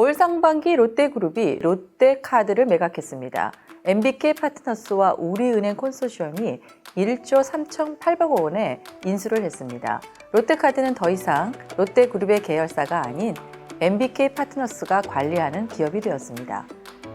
올 상반기 롯데그룹이 롯데카드를 매각했습니다. MBK 파트너스와 우리은행 컨소시엄이 1조 3,800억 원에 인수를 했습니다. 롯데카드는 더 이상 롯데그룹의 계열사가 아닌 MBK 파트너스가 관리하는 기업이 되었습니다.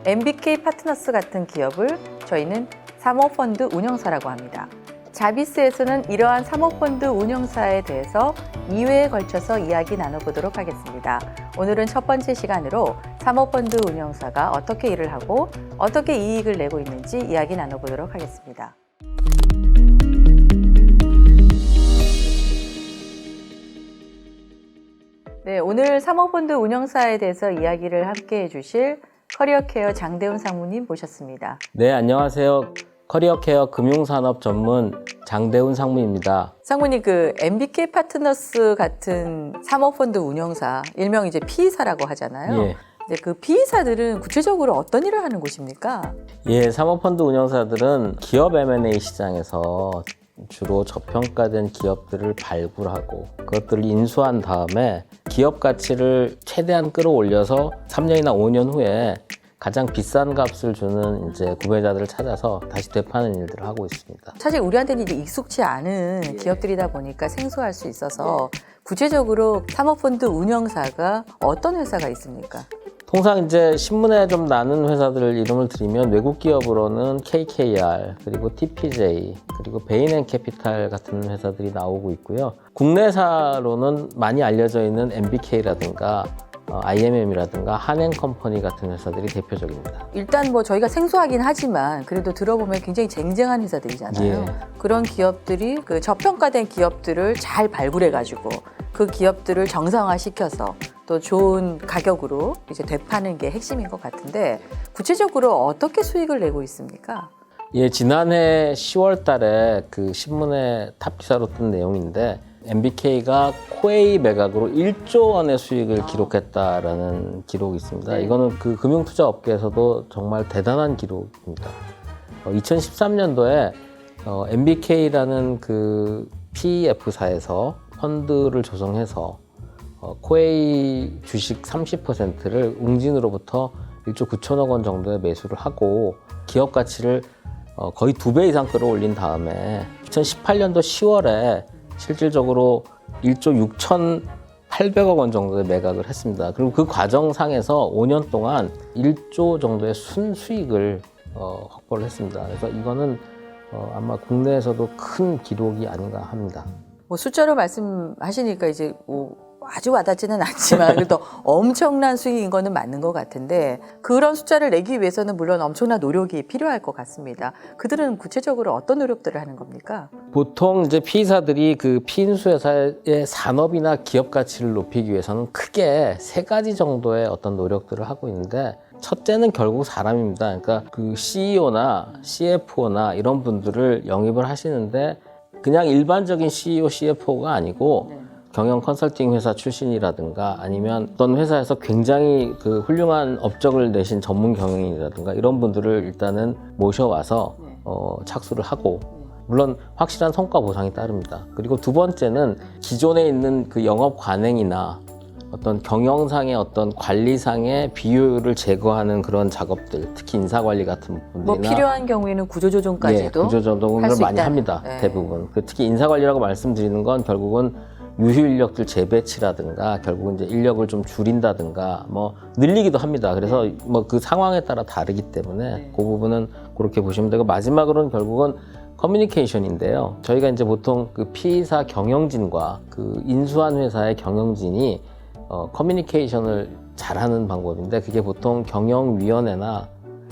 MBK 파트너스 같은 기업을 저희는 사모펀드 운영사라고 합니다. 자비스에서는 이러한 사모펀드 운영사에 대해서 2회에 걸쳐서 이야기 나눠보도록 하겠습니다. 오늘은 첫 번째 시간으로 사모펀드 운영사가 어떻게 일을 하고 어떻게 이익을 내고 있는지 이야기 나눠보도록 하겠습니다. 네, 오늘 사모펀드 운영사에 대해서 이야기를 함께 해주실 커리어케어 장대훈 상무님 모셨습니다. 네, 안녕하세요. 커리어케어 금융산업 전문 장대훈 상무입니다. 상무님, MBK 파트너스 같은 사모펀드 운영사, 일명 이제 PE사라고 하잖아요. 예. 이제 그 PE사들은 구체적으로 어떤 일을 하는 곳입니까? 예, 사모펀드 운영사들은 기업 M&A 시장에서 주로 저평가된 기업들을 발굴하고 그것들을 인수한 다음에 기업 가치를 최대한 끌어올려서 3년이나 5년 후에 가장 비싼 값을 주는 이제 구매자들을 찾아서 다시 되파는 일들을 하고 있습니다. 사실 우리한테는 이제 익숙치 않은 기업들이다 보니까 생소할 수 있어서 구체적으로 사모펀드 운영사가 어떤 회사가 있습니까? 통상 이제 신문에 좀 나는 회사들 이름을 드리면 외국 기업으로는 KKR, 그리고 TPJ, 그리고 베인앤캐피탈 같은 회사들이 나오고 있고요. 국내사로는 많이 알려져 있는 MBK라든가 IMM이라든가 한행컴퍼니 같은 회사들이 대표적입니다. 일단 뭐 저희가 생소하긴 하지만 그래도 들어보면 굉장히 쟁쟁한 회사들이잖아요. 예. 그런 기업들이 그 저평가된 기업들을 잘 발굴해가지고 그 기업들을 정상화시켜서 또 좋은 가격으로 이제 되파는 게 핵심인 것 같은데 구체적으로 어떻게 수익을 내고 있습니까? 예, 지난해 10월 달에 그 신문에 탑기사로 뜬 내용인데 MBK가 코웨이 매각으로 1조 원의 수익을 기록했다라는 기록이 있습니다. 이거는 그 금융투자 업계에서도 정말 대단한 기록입니다. 2013년도에 MBK라는 그 PEF사에서 펀드를 조성해서 코웨이 주식 30%를 웅진으로부터 1조 9천억 원 정도의 매수를 하고 기업 가치를 거의 2배 이상 끌어올린 다음에 2018년도 10월에 실질적으로 1조 6,800억 원 정도의 매각을 했습니다. 그리고 그 과정상에서 5년 동안 1조 정도의 순수익을 확보를 했습니다. 그래서 이거는 아마 국내에서도 큰 기록이 아닌가 합니다. 뭐 숫자로 말씀하시니까 이제 아주 와닿지는 않지만 그래도 엄청난 수익인 거는 맞는 것 같은데 그런 숫자를 내기 위해서는 물론 엄청난 노력이 필요할 것 같습니다. 그들은 구체적으로 어떤 노력들을 하는 겁니까? 보통 이제 PE사들이 그 PE인수 회사의 산업이나 기업 가치를 높이기 위해서는 크게 3가지 정도의 어떤 노력들을 하고 있는데 첫째는 결국 사람입니다. 그러니까 그 CEO나 CFO나 이런 분들을 영입을 하시는데 그냥 일반적인 CEO, CFO가 아니고 경영 컨설팅 회사 출신이라든가 아니면 어떤 회사에서 굉장히 그 훌륭한 업적을 내신 전문 경영인이라든가 이런 분들을 일단은 모셔와서 착수를 하고 물론 확실한 성과 보상이 따릅니다. 그리고 두 번째는 기존에 있는 그 영업 관행이나 어떤 경영상의 어떤 관리상의 비효율을 제거하는 그런 작업들, 특히 인사관리 같은 부분들이나 뭐 필요한 경우에는 구조조정까지도 예, 구조조정을 많이 합니다. 네. 대부분. 특히 인사관리라고 말씀드리는 건 결국은 유휴 인력들 재배치라든가 결국은 이제 인력을 좀 줄인다든가 뭐 늘리기도 합니다. 그래서 뭐 그 상황에 따라 다르기 때문에 그 부분은 그렇게 보시면 되고 마지막으로는 결국은 커뮤니케이션인데요. 저희가 이제 보통 그 PE사 경영진과 그 인수한 회사의 경영진이 커뮤니케이션을 잘하는 방법인데 그게 보통 경영위원회나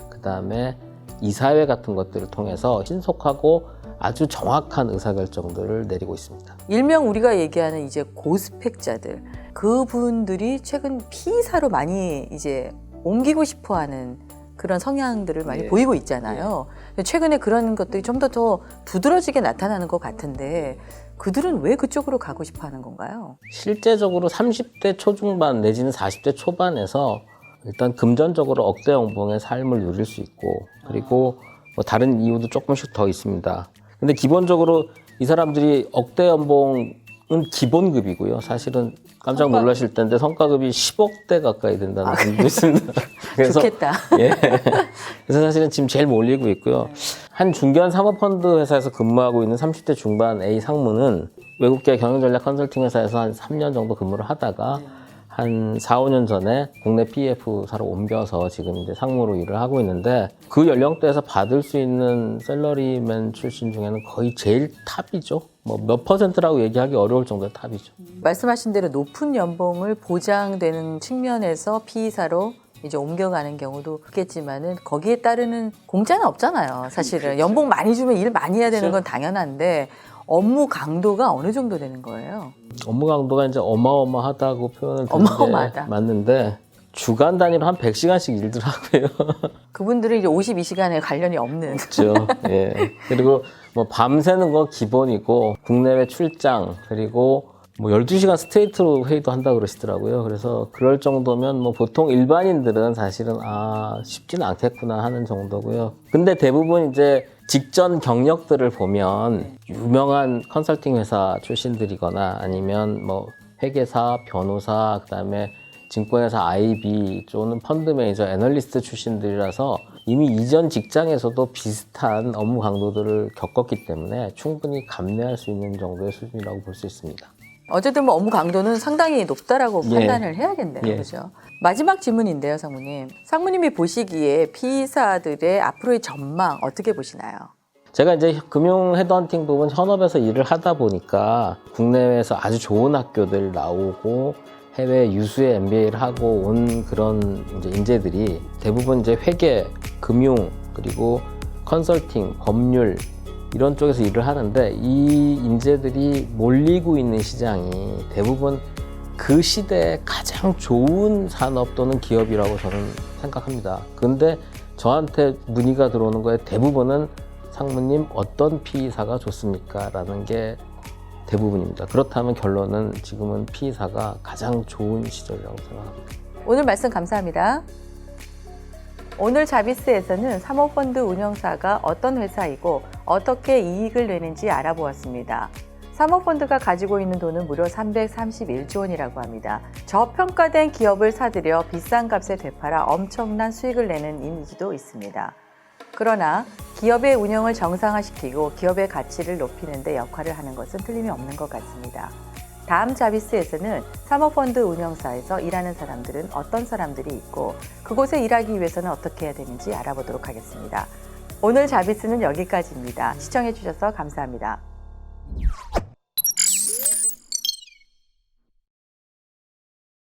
그다음에 이사회 같은 것들을 통해서 신속하고 아주 정확한 의사결정들을 내리고 있습니다. 일명 우리가 얘기하는 이제 고스펙자들, 그분들이 최근 PE사로 많이 이제 옮기고 싶어하는 그런 성향들을 많이 보이고 있잖아요. 최근에 그런 것들이 좀 더 두드러지게 나타나는 것 같은데 그들은 왜 그쪽으로 가고 싶어하는 건가요? 실제적으로 30대 초중반 내지는 40대 초반에서 일단 금전적으로 억대 연봉의 삶을 누릴 수 있고 그리고 뭐 다른 이유도 조금씩 더 있습니다. 근데 기본적으로 이 사람들이 억대 연봉은 기본급이고요. 사실은 깜짝 놀라실 텐데 성과급이 10억대 가까이 된다는 분도 있습니다. 그래서 좋겠다. 예. 그래서 사실은 지금 제일 몰리고 있고요. 한 중견 사모펀드 회사에서 근무하고 있는 30대 중반 A 상무는 외국계 경영전략 컨설팅 회사에서 한 3년 정도 근무를 하다가 한 4, 5년 전에 국내 PF사로 옮겨서 지금 이제 상무로 일을 하고 있는데 그 연령대에서 받을 수 있는 샐러리맨 출신 중에는 거의 제일 탑이죠. 뭐 몇 퍼센트라고 얘기하기 어려울 정도의 탑이죠. 말씀하신 대로 높은 연봉을 보장되는 측면에서 PE사로 이제 옮겨가는 경우도 있겠지만은 거기에 따르는 공짜는 없잖아요. 사실은 연봉 많이 주면 일 많이 해야 되는 건 당연한데 업무 강도가 어느 정도 되는 거예요? 업무 강도가 이제 어마어마하다고 표현을 드는 어마어마하다. 게 맞는데 주간 단위로 한 100시간씩 일들 하고요. 그분들은 이제 52시간에 관련이 없는. 그렇죠. 예. 그리고 뭐 밤새는 거 기본이고 국내외 출장 그리고 뭐 12시간 스트레이트로 회의도 한다 그러시더라고요. 그래서 그럴 정도면 뭐 보통 일반인들은 사실은 쉽지는 않겠구나 하는 정도고요. 근데 대부분 이제 직전 경력들을 보면 유명한 컨설팅 회사 출신들이거나 아니면 뭐 회계사, 변호사, 그다음에 증권회사 IB 또는 펀드 매니저, 애널리스트 출신들이라서 이미 이전 직장에서도 비슷한 업무 강도들을 겪었기 때문에 충분히 감내할 수 있는 정도의 수준이라고 볼 수 있습니다. 어쨌든 뭐 업무 강도는 상당히 높다라고 예. 판단을 해야겠네요. 예. 그렇죠? 마지막 질문인데요, 상무님. 상무님이 보시기에 PE사들의 앞으로의 전망 어떻게 보시나요? 제가 이제 금융 헤드헌팅 부분 현업에서 일을 하다 보니까 국내에서 아주 좋은 학교들 나오고 해외 유수의 MBA를 하고 온 그런 이제 인재들이 대부분 이제 회계, 금융, 그리고 컨설팅, 법률 이런 쪽에서 일을 하는데 이 인재들이 몰리고 있는 시장이 대부분 그 시대에 가장 좋은 산업 또는 기업이라고 저는 생각합니다. 근데 저한테 문의가 들어오는 거에 대부분은 상무님 어떤 PE사가 좋습니까? 라는 게 대부분입니다. 그렇다면 결론은 지금은 PE사가 가장 좋은 시절이라고 생각합니다. 오늘 말씀 감사합니다. 오늘 자비스에서는 사모펀드 운영사가 어떤 회사이고 어떻게 이익을 내는지 알아보았습니다. 사모펀드가 가지고 있는 돈은 무려 331조 원이라고 합니다. 저평가된 기업을 사들여 비싼 값에 되팔아 엄청난 수익을 내는 이미지도 있습니다. 그러나 기업의 운영을 정상화시키고 기업의 가치를 높이는 데 역할을 하는 것은 틀림이 없는 것 같습니다. 다음 자비스에서는 사모펀드 운영사에서 일하는 사람들은 어떤 사람들이 있고 그곳에 일하기 위해서는 어떻게 해야 되는지 알아보도록 하겠습니다. 오늘 자비스는 여기까지입니다. 시청해 주셔서 감사합니다.